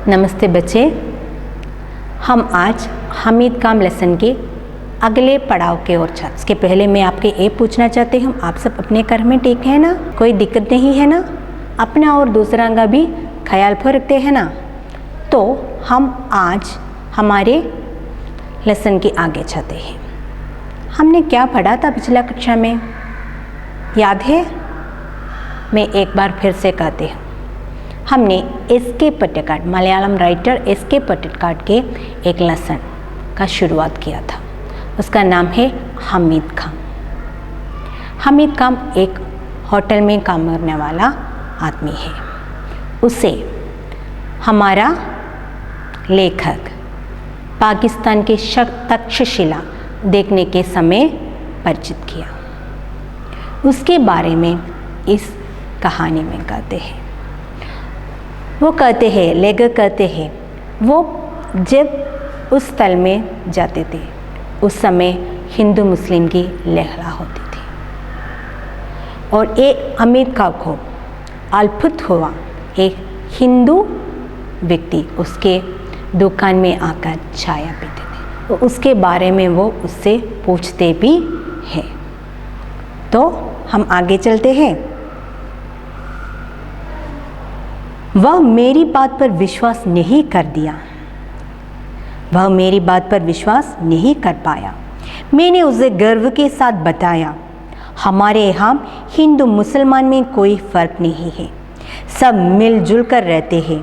नमस्ते बच्चे, हम आज हमीद काम लेसन के अगले पड़ाव के ओर चलते। इसके पहले मैं आपके ये पूछना चाहती हूँ, आप सब अपने घर में ठीक है ना? कोई दिक्कत नहीं है ना? अपना और दूसरा का भी ख्याल रखते हैं ना? तो हम आज हमारे लेसन के आगे चलते हैं। हमने क्या पढ़ा था पिछला कक्षा में, याद है? मैं एक बार फिर से कहती हूँ। हमने एस.के. पोटकाट, मलयालम राइटर एस.के. पोटकाट के एक लेसन का शुरुआत किया था। उसका नाम है हमीद खां। हमीद खां एक होटल में काम करने वाला आदमी है। उसे हमारा लेखक पाकिस्तान के तक्षशिला देखने के समय परिचित किया। उसके बारे में इस कहानी में कहते हैं। वो कहते हैं, लेखक कहते हैं, वो जब उस स्थल में जाते थे उस समय हिंदू मुस्लिम की लहरा होती थी और एक हमीद खां को अद्भुत हुआ। एक हिंदू व्यक्ति उसके दुकान में आकर चाय पीते थे, तो उसके बारे में वो उससे पूछते भी हैं। तो हम आगे चलते हैं। वह मेरी बात पर विश्वास नहीं कर दिया। वह मेरी बात पर विश्वास नहीं कर पाया। मैंने उसे गर्व के साथ बताया, हमारे यहाँ हिंदू मुसलमान में कोई फ़र्क नहीं है, सब मिलजुल कर रहते हैं।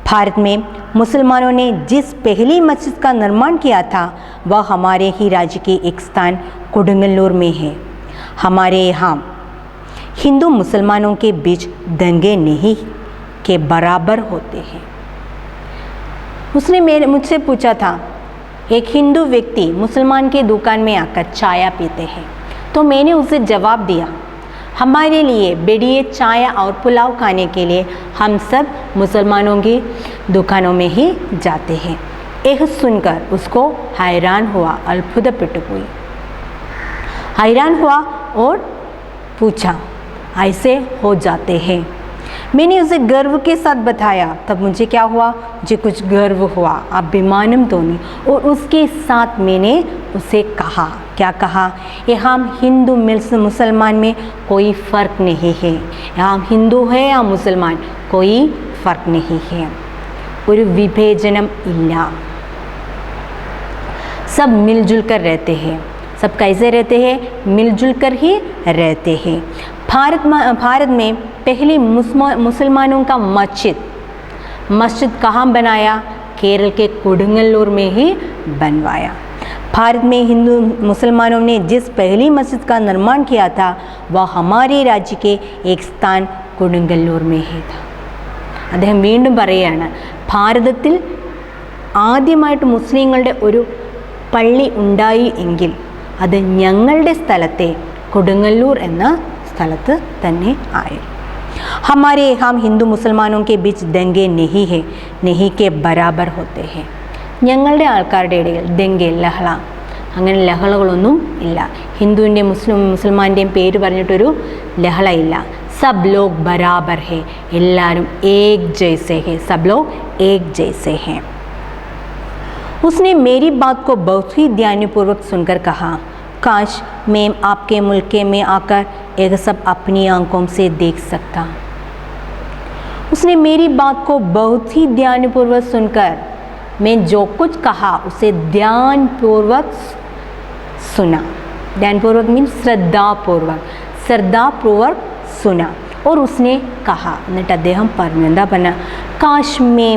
भारत में मुसलमानों ने जिस पहली मस्जिद का निर्माण किया था वह हमारे ही राज्य के एक स्थान कुडंगल्लूर में है। हमारे यहाँ हिंदू मुसलमानों के बीच दंगे नहीं के बराबर होते हैं। उसने मुझसे पूछा था, एक हिंदू व्यक्ति मुसलमान के दुकान में आकर चाय पीते हैं, तो मैंने उसे जवाब दिया, हमारे लिए बढ़िया चाय और पुलाव खाने के लिए हम सब मुसलमानों की दुकानों में ही जाते हैं। यह सुनकर उसको हैरान हुआ, अद्भुत हुई, हैरान हुआ और पूछा, ऐसे हो जाते हैं? मैंने उसे गर्व के साथ बताया। तब मुझे क्या हुआ? मुझे कुछ गर्व हुआ, अभिमानम दोनी। और उसके साथ मैंने उसे कहा, क्या कहा? यहाँ हिंदू मुसलमान में कोई फ़र्क नहीं है। यहाँ हिंदू है या मुसलमान, कोई फ़र्क नहीं है, और विभेजनम इल्ला, सब मिलजुल कर रहते हैं। सब कैसे रहते हैं? मिलजुल कर ही रहते हैं। भारत में पहले मुसलमानों का मस्जिद कहाँ बनाया? केरल के कुडंगल्लूर में ही बनवाया। भारत में हिंदू मुसलमानों ने जिस पहली मस्जिद का निर्माण किया था वह हमारे राज्य के एक स्थान कुडंगल्लूर में ही था। അദ്ദേഹം വീണ്ടും പറയുകയാണ്, ഭാരതത്തിൽ ആദ്യമായിട്ട് മുസ്ലിങ്ങളുടെ ഒരു പള്ളി ഉണ്ടായി എങ്കിൽ അത് ഞങ്ങളുടെ സ്ഥലത്തെ കൊടുങ്ങല്ലൂർ എന്ന സ്ഥലത്ത് തന്നെ ആയി। हमारे हम हिंदू मुसलमानों के बीच दंगे नहीं है, नहीं के बराबर होते हैं। ഞങ്ങളുടെ ആൾക്കാരുടെ ഇടയിൽ ദംഗെ, ലഹള, അങ്ങനെ ലഹളകളൊന്നും ഇല്ല. ഹിന്ദുവിൻ്റെ മുസൽമാൻ്റെയും പേര് പറഞ്ഞിട്ടൊരു ലഹളയില്ല. सब लोग बराबर है, എല്ലാവരും एक जैसे हैं, सब लोग एक जैसे हैं। उसने मेरी बात को बहुत ही ध्यानपूर्वक सुनकर कहा, काश मैं आपके मुल्क में आकर यह सब अपनी आंखों से देख सकता। उसने मेरी बात को बहुत ही ध्यानपूर्वक सुनकर, मैं जो कुछ कहा उसे ध्यानपूर्वक सुना। ध्यानपूर्वक मीन श्रद्धापूर्वक सुना। और उसने कहा, എന്നിട്ട് അദ്ദേഹം പറഞ്ഞു, എന്താ പറഞ്ഞ? काश मैं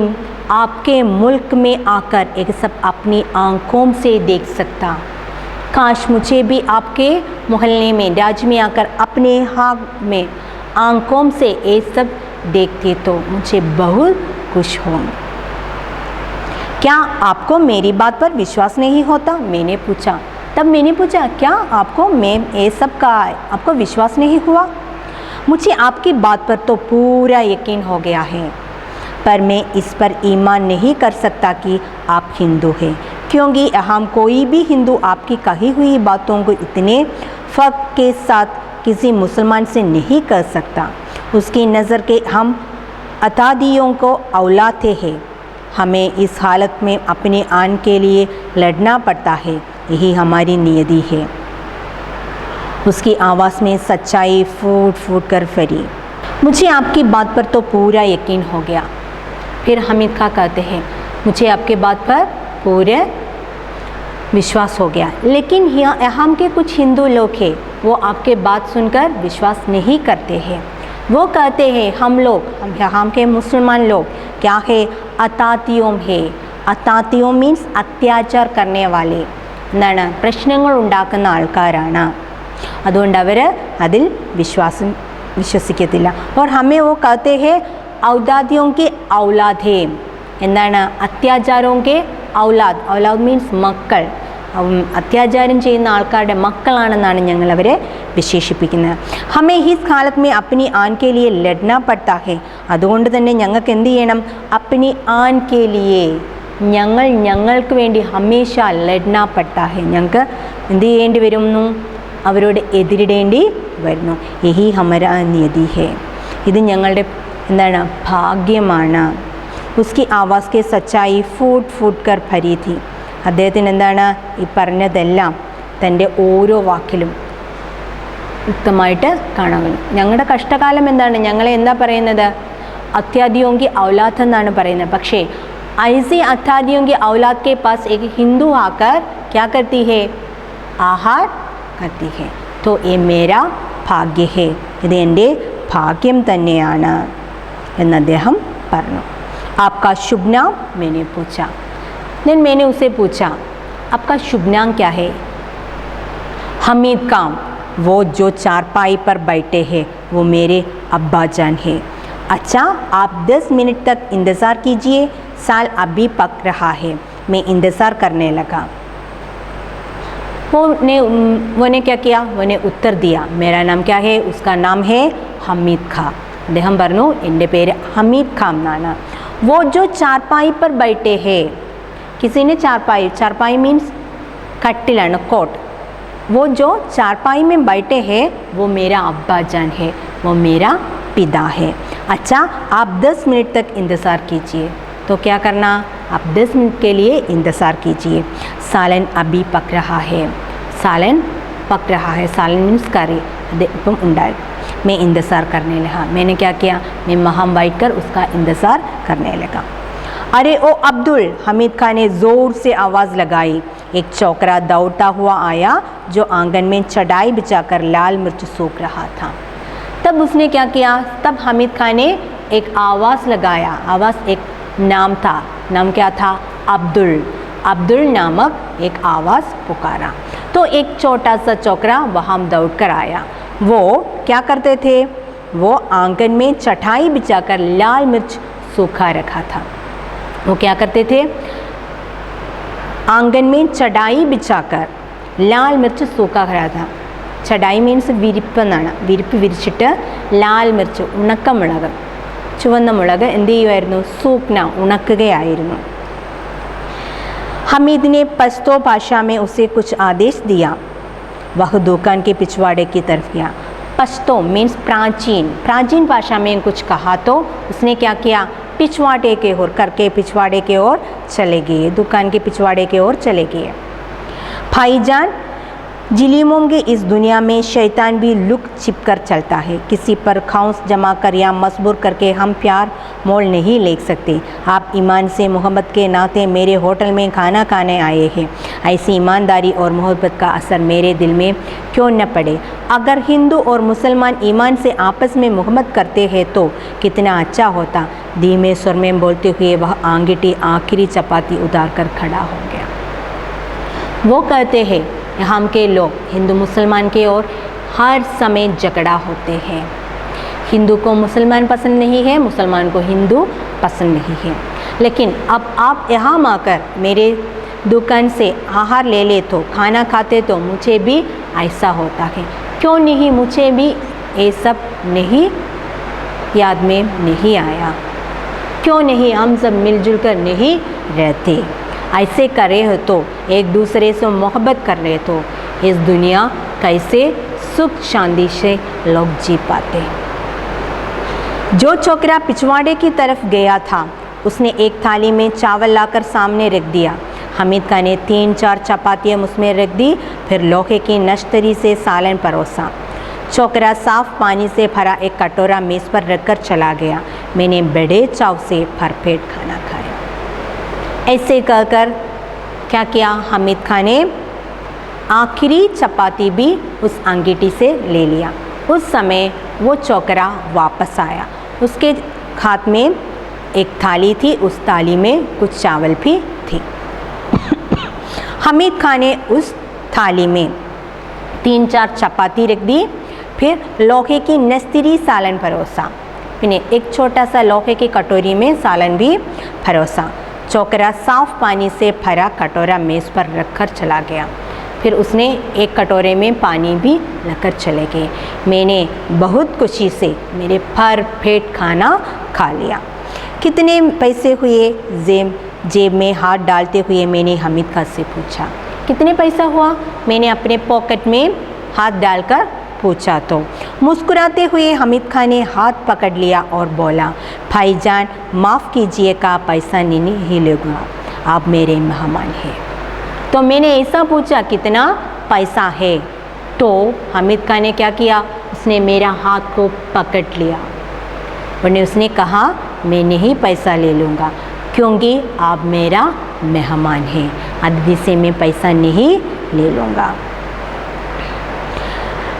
आपके मुल्क में आकर एक सब अपनी आंखों से देख सकता। काश मुझे भी आपके मोहल्ले में, राज्य में आकर अपने हाथ में आंखों से ये सब देखते तो मुझे बहुत खुश हूँ। क्या आपको मेरी बात पर विश्वास नहीं होता? मैंने पूछा। तब मैंने पूछा, क्या आपको मैं ये सब कहा आपको विश्वास नहीं हुआ? मुझे आपकी बात पर तो पूरा यकीन हो गया है, पर मैं इस पर ईमान नहीं कर सकता कि आप हिंदू हैं, क्योंकि हम कोई भी हिंदू आपकी कही हुई बातों को इतने फ़र्क के साथ किसी मुसलमान से नहीं कर सकता। उसकी नज़र के हम अतादियों को औलाते हैं। हमें इस हालत में अपने आन के लिए लड़ना पड़ता है, यही हमारी नियति है। उसकी आवाज़ में सच्चाई फूट फूट कर फरी। मुझे आपकी बात पर तो पूरा यकीन हो गया। फिर हामिद खां कहते हैं, मुझे आपके बात पर पूरे विश्वास हो गया, लेकिन यहाँ के कुछ हिंदू लोग हैं, वो आपके बात सुनकर विश्वास नहीं करते हैं। वो कहते हैं हम यहाँ के मुसलमान लोग क्या है, अतातियों है। अतातियों मीन्स अत्याचार करने वाले, എന്താണ് പ്രശ്നങ്ങൾ ഉണ്ടാക്കുന്ന ആൾക്കാരാണ്, അതുകൊണ്ട് അവർ അതിൽ വിശ്വസിക്കത്തില്ല. और हमें वो कहते हैं औदादियों की औलाद है, എന്താണ് അത്യാചാരോं के औलाद. औलाद മീൻസ് മക്കൾ, അത്യാചാരം ചെയ്യുന്ന ആൾക്കാരുടെ മക്കളാണെന്നാണ് ഞങ്ങൾ അവരെ വിശേഷിപ്പിക്കുന്നത്. ഹമേ ഹിസ് കാലത്ത് മേ അപ്നി ആൻ കെ ലിയെ ലഡ്നാ പഡ്താ ഹെ. അതുകൊണ്ട് തന്നെ ഞങ്ങൾക്ക് എന്ത് ചെയ്യണം, അപ്നി ആൻ കെ ലിയെ, ഞങ്ങൾക്ക് വേണ്ടി ഹമേശ ലഡ്നാ പഡ്താ ഹെ, ഞങ്ങൾക്ക് എന്ത് ചെയ്യേണ്ടി വരുന്നു, അവരോട് എതിരിടേണ്ടി വരുന്നു. യഹി ഹമരാ നിയതി ഹെ, ഇത് ഞങ്ങളുടെ എന്താണ് ഭാഗ്യമാണ്. ഉസ്കി Awas K Sachaai foot foot കർ ഭരി थी. അദ്ദേഹത്തിന് എന്താണ് ഈ പറഞ്ഞതെല്ലാം തൻ്റെ ഓരോ വാക്കിലും വ്യക്തമായിട്ട് കാണാവുന്നു. ഞങ്ങളുടെ കഷ്ടകാലം എന്താണ്, ഞങ്ങളെ എന്താ പറയുന്നത്, അത്യാദിയോങ്കി ഔലാദ് എന്നാണ് പറയുന്നത്. പക്ഷേ ऐसी अत्यादियों की औलाद के पास एक हिंदू आकर क्या करती है, आहार करती है. तो ये मेरा भाग्य है, ഇത് എൻ്റെ ഭാഗ്യം തന്നെയാണ് എന്ന് അദ്ദേഹം പറഞ്ഞു. आपका शुभ नाम मैंने पूछा. देन मैंने उसे पूछा आपका शुभ नाम क्या है. हमीद खां. वो जो चारपाई पर बैठे हैं वो मेरे अब्बा जान है. अच्छा आप 10 मिनट तक इंतज़ार कीजिए, साल अभी पक रहा है. मैं इंतज़ार करने लगा. वो ने क्या किया, वो ने उत्तर दिया मेरा नाम क्या है, उसका नाम है हमीद खां. അദ്ദേഹം പറഞ്ഞു എൻ്റെ പേര് ഹമീദ് ഖാൻ എന്നാണ്. वो जो चारपाई पर बैठे हैं, किसी ने चारपाई मीन्स कट्टिലാണ്, कोट. वो जो चारपाई में बैठे हैं वो मेरा अब्बा जान है, वो मेरा पिता है. अच्छा आप 10 मिनट तक इंतज़ार कीजिए. तो क्या करना, आप 10 मिनट के लिए इंतज़ार कीजिए. सालन अभी पक रहा है. सालन पक रहा है, सालन मीन्स करी, इപ്പം ഉണ്ടായി. मैं इंतज़ार करने लगा. मैंने क्या किया, मैं वहाँ बैठ कर उसका इंतज़ार करने लगा. अरे ओ अब्दुल, हमीद खान ने ज़ोर से आवाज़ लगाई. एक छोकरा दौड़ता हुआ आया जो आंगन में चटाई बिछाकर लाल मिर्च सूख रहा था. तब उसने क्या किया, तब हमीद खान ने एक आवाज़ लगाया. आवाज़ एक नाम था, नाम क्या था, अब्दुल. अब्दुल नामक एक आवाज़ पुकारा. तो एक छोटा सा छोकरा वहाँ दौड़ कर आया. वो क्या करते थे, वो आंगन में चटाई बिछाकर लाल मिर्च सूखा रखा था. वो क्या करते थे, आंगन में चटाई बिछाकर लाल मिर्च सूखा रखा था. ചടായി മീൻസ് വിരിപ്പ് എന്നാണ്. വിരിപ്പ് വിരിച്ചിട്ട് ലാൽ മിർച്ച്, ഉണക്കമുളക്, ചുവന്ന മുളക് എന്ത് ചെയ്യുമായിരുന്നു, സൂക്ന, ഉണക്കുകയായിരുന്നു. हमीद ने पश्तो भाषा में उसे कुछ आदेश दिया. वह दुकान के पिछवाड़े की तरफ गया. पश्तो मीन्स प्राचीन भाषा में कुछ कहा तो उसने क्या किया, पिछवाड़े के ओर करके पिछवाड़े के ओर चले गए, दुकान के पिछवाड़े के ओर चले गए. भाईजान, जिलीमों की इस दुनिया में शैतान भी लुक छिप कर चलता है. किसी पर खौफ जमा कर या मजबूर करके हम प्यार मोल नहीं ले सकते. आप ईमान से मोहब्बत के नाते मेरे होटल में खाना खाने आए हैं. ऐसी ईमानदारी और मोहब्बत का असर मेरे दिल में क्यों न पड़े. अगर हिंदू और मुसलमान ईमान से आपस में मोहब्बत करते हैं तो कितना अच्छा होता. धीमे स्वर में बोलते हुए वह आंगीठी आखिरी चपाती उतार कर खड़ा हो गया. वो कहते हैं यहाँ के लोग हिंदू मुसलमान के और हर समय झगड़ा होते हैं. हिंदू को मुसलमान पसंद नहीं है, मुसलमान को हिंदू पसंद नहीं है. लेकिन अब आप यहाँ आकर मेरे दुकान से आहार ले ले तो, खाना खाते तो मुझे भी ऐसा होता है. क्यों नहीं, मुझे भी ये सब नहीं याद में नहीं आया. क्यों नहीं हम सब मिलजुल कर नहीं रहते. ऐसे करे हो तो, एक दूसरे से मोहब्बत कर रहे तो इस दुनिया कैसे सुख शांति से लोग जी पाते. जो छोकरा पिछवाड़े की तरफ गया था उसने एक थाली में चावल लाकर सामने रख दिया। हामिद खान ने 3-4 चपातियाँ उसमें रख दी, फिर लोहे की नश्तरी से सालन परोसा। छोकरा साफ पानी से भरा एक कटोरा मेज़ पर रखकर चला गया। मैंने बड़े चाव से भरपेट खाना खाया। ऐसे कहकर क्या किया, हामिद खान ने आखिरी चपाती भी उस अंगीठी से ले लिया। उस समय वो छोकरा वापस आया। उसके हाथ में एक थाली थी, उस थाली में कुछ चावल भी थी। हामिद खान ने उस थाली में 3-4 चपाती रख दी, फिर लोहे की नस्तरी सालन परोसा। फिर एक छोटा सा लोहे की कटोरी में सालन भी परोसा। छोकरा साफ पानी से भरा कटोरा मेज़ पर रखकर चला गया। फिर उसने एक कटोरे में पानी भी लेकर चले गए। मैंने बहुत खुशी से मेरे भरपेट खाना खा लिया। कितने पैसे हुए? जेब में हाथ डालते हुए मैंने हामिद खान से पूछा। कितने पैसा हुआ? मैंने अपने पॉकेट में हाथ डालकर पूछा तो मुस्कुराते हुए हामिद खान ने हाथ पकड़ लिया और बोला, भाईजान माफ़ कीजिएगा, पैसा नहीं लूँगा, आप मेरे मेहमान हैं। तो मैंने ऐसा पूछा, कितना पैसा है? तो हामिद खान ने क्या किया, उसने मेरा हाथ को पकड़ लिया और उसने कहा, मैं नहीं पैसा ले लूँगा क्योंकि आप मेरा मेहमान हैं, अभी से मैं पैसा नहीं ले लूँगा।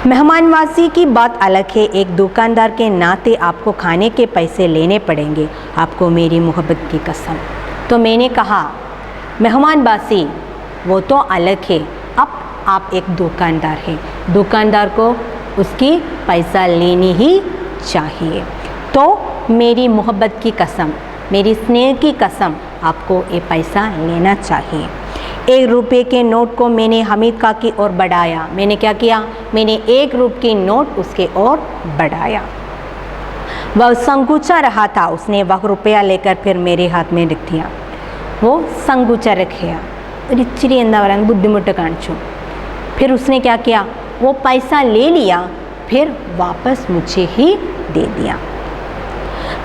मेहमानवासी की बात अलग है, एक दुकानदार के नाते आपको खाने के पैसे लेने पड़ेंगे, आपको मेरी मोहब्बत की कसम। तो मैंने कहा, मेहमानवासी वो तो अलग है, अब आप एक दुकानदार हैं, दुकानदार को उसकी पैसा लेनी ही चाहिए। तो मेरी मोहब्बत की कसम, मेरी स्नेह की कसम, आपको ये पैसा लेना चाहिए। 1 रुपये के नोट को मैंने हामिद खान की ओर बढ़ाया। मैंने क्या किया, मैंने 1 रुपये की नोट उसके ओर बढ़ाया। वह संकुचा रहा था, उसने वह रुपया लेकर फिर मेरे हाथ में रख दिया। वो संकुचा रखा, इचिरी എന്താ പറയുക ബുദ്ധിമുട്ട് കാണിച്ചു। फिर उसने क्या किया, वो पैसा ले लिया, फिर वापस मुझे ही दे दिया।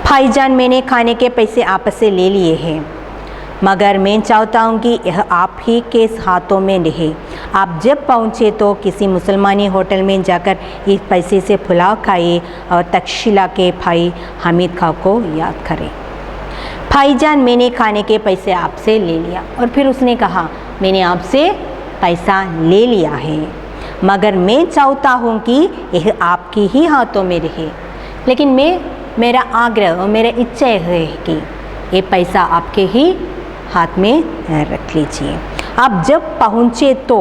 भाईजान मैंने खाने के पैसे आपस से ले लिए हैं, मगर मैं चाहता हूँ कि यह आप ही के हाथों में रहे। आप जब पहुँचे तो किसी मुसलमानी होटल में जाकर इस पैसे से पुलाव खाइए और तक्षशिला के भाई हामिद खान को याद करें। भाईजान मैंने खाने के पैसे आपसे ले लिया। और फिर उसने कहा, मैंने आपसे पैसा ले लिया है, मगर मैं चाहता हूँ कि यह आपके ही हाथों में रहे। लेकिन मेरा आग्रह और मेरा इच्छा है कि ये पैसा आपके ही हाथ में रख लीजिए। आप जब पहुँचे तो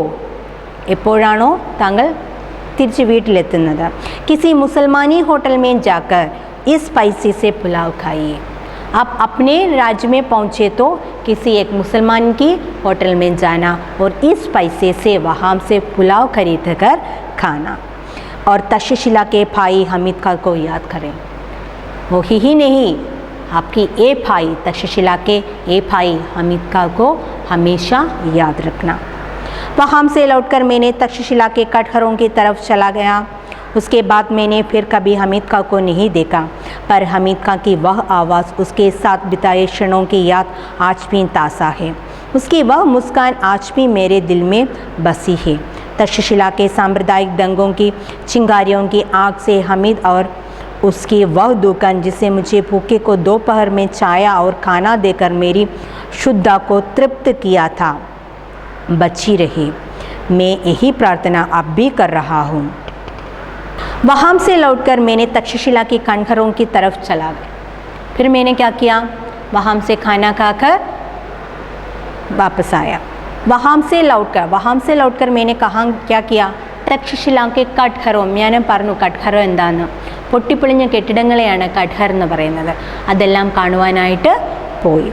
എപ്പോഴാണോ താങ്കൾ തിരിച്ച് വീട്ടിലെത്തുന്നത്, किसी मुसलमानी होटल में जाकर इस पैसे से पुलाव खाइए। आप अपने राज्य में पहुँचे तो किसी एक मुसलमान की होटल में जाना और इस पैसे से वहाँ से पुलाव खरीद कर खाना और तक्षशिला के भाई हामिद खान को याद करें। वो ही नहीं, आपकी ए भाई तक्षशिला के ए भाई हामिद खान को हमेशा याद रखना। वहाँ से लौटकर मैंने तक्षशिला के कटघरों की तरफ चला गया। उसके बाद मैंने फिर कभी हामिद खान को नहीं देखा, पर हामिद खान की वह आवाज़, उसके साथ बिताए क्षणों की याद आज भी ताज़ा है। उसकी वह मुस्कान आज भी मेरे दिल में बसी है। तक्षशिला के सांप्रदायिक दंगों की चिंगारियों की आग से हामिद और उसकी वह दुकान जिसे मुझे भूखे को दोपहर में चाय और खाना देकर मेरी शुद्धा को तृप्त किया था, बची रही। मैं यही प्रार्थना अब भी कर रहा हूँ। वहाँ से लौटकर मैंने तक्षशिला की कटघरों की तरफ चला गया। फिर मैंने क्या किया, वहाँ से खाना खाकर वापस आया। वहाँ से लौटकर मैंने क्या किया, തക്ഷശില കട്ഘറോ, ഞാൻ പറഞ്ഞു കട്ഘറോ എന്താന്ന്, പൊട്ടിപ്പൊളിഞ്ഞ കെട്ടിടങ്ങളെയാണ് കട്ഘർ എന്ന് പറയുന്നത്, അതെല്ലാം കാണുവാനായിട്ട് പോയി।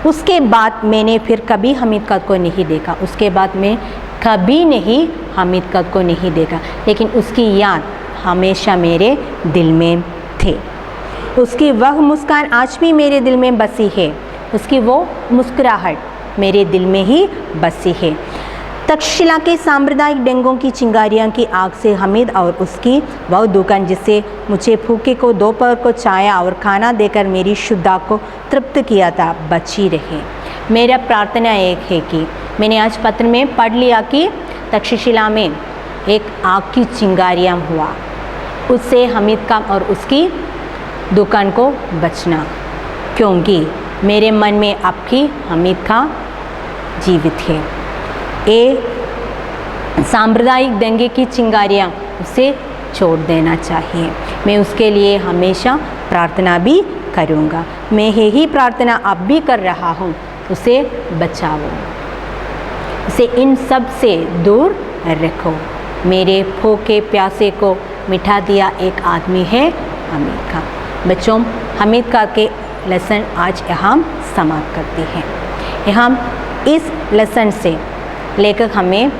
उसके बाद मैंने फिर कभी हामिद खान को नहीं देखा, उसके बाद मैं कभी नहीं हामिद खान को नहीं देखा, लेकिन उसकी याद हमेशा मेरे दिल में थे। उसकी वह मुस्कान आज भी मेरे दिल में बसी है, उसकी वो मुस्कुराहट मेरे दिल में ही बसी है। तक्षशिला के सांप्रदायिक डेंगों की चिंगारियां की आग से हमीद और उसकी वह दुकान जिससे मुझे भूखे को दोपहर को चाय और खाना देकर मेरी शुद्धा को तृप्त किया था बची रहे। मेरा प्रार्थना एक है कि मैंने आज पत्र में पढ़ लिया कि तक्षशिला में एक आग की चिंगारियां हुआ, उससे हमीद का और उसकी दुकान को बचना, क्योंकि मेरे मन में आपकी हमीद का जीवित है। ये सांप्रदायिक दंगे की चिंगारियां उसे छोड़ देना चाहिए। मैं उसके लिए हमेशा प्रार्थना भी करूँगा। मैं यही प्रार्थना अब भी कर रहा हूँ, उसे बचाओ, उसे इन सब से दूर रखो। मेरे भूखे प्यासे को मिटा दिया एक आदमी है हमीद का। बच्चों, हमीद का के लेसन आज यहाँ समाप्त करते हैं। यहाँ इस लेसन से लेखक हमें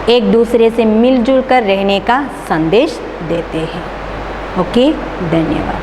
एक दूसरे से मिलजुल कर रहने का संदेश देते हैं। ओके, धन्यवाद।